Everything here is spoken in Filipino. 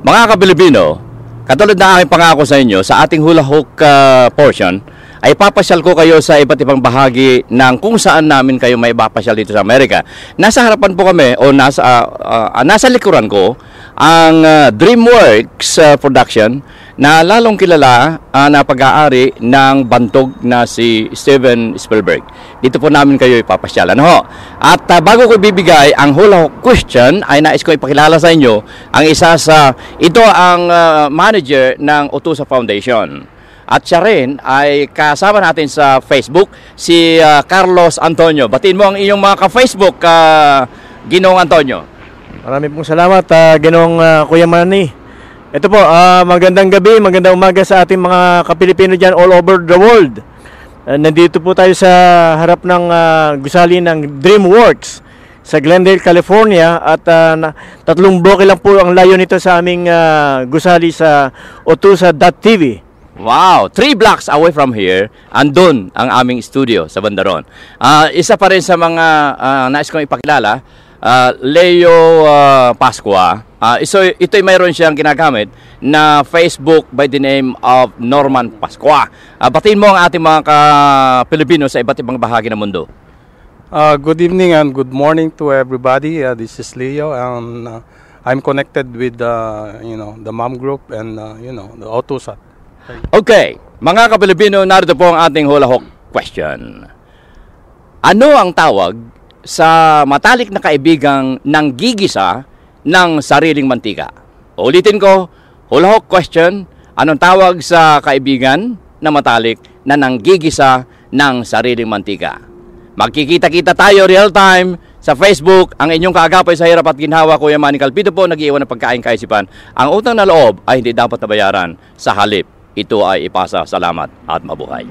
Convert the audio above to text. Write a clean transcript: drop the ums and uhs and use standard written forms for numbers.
Mga ka-Pilipino, katulad na aking pangako sa inyo, sa ating hula hook portion, ay papasyal ko kayo sa iba't ibang bahagi ng kung saan namin kayo may papasyal dito sa Amerika. Nasa harapan po kami o nasa likuran ko ang DreamWorks Production na lalong kilala na pag-aari ng bantog na si Steven Spielberg. Dito po namin kayo ipapasyal. At bago ko ibibigay ang hula hook question, ay nais ko ipakilala sa inyo ang ito ang manager ng Otusa Foundation. At siya rin ay kasama natin sa Facebook, si Carlos Antonio. Batiin mo ang iyong mga ka-Facebook, Ginoong Antonio. Maraming pong salamat, Ginoong Kuya Manny. Ito po, magandang gabi, magandang umaga sa ating mga ka-Pilipino dyan all over the world. Nandito po tayo sa harap ng gusali ng DreamWorks sa Glendale, California. At 3 bloke lang po ang layo nito sa aming gusali sa Otusa.tv. Wow, 3 blocks away from here, andun ang aming studio sa Bandaron. Isa pa rin sa mga nais kong ipakilala, Leo Pascua. Ito'y mayroon siyang ginagamit na Facebook by the name of Norman Pascua. Batiin mo ang ating mga ka-Pilipino sa iba't ibang bahagi ng mundo. Good evening and good morning to everybody. This is Leo, and I'm connected with the Mom Group and the Otusa. Okay, mga ka-Pilipino, narito po ang ating hula hook question. Ano ang tawag sa matalik na kaibigang nanggigisa ng sariling mantika? Ulitin ko, hula hook question, anong tawag sa kaibigan na matalik na nanggigisa ng sariling mantika? Magkikita-kita tayo real time sa Facebook. Ang inyong kaagapay sa hirap at ginhawa, Kuya Manny Calpito po, nag-iwan ng pagkain kaisipan. Ang utang na loob ay hindi dapat nabayaran, sa halip ito ay ipasa. Salamat at mabuhay.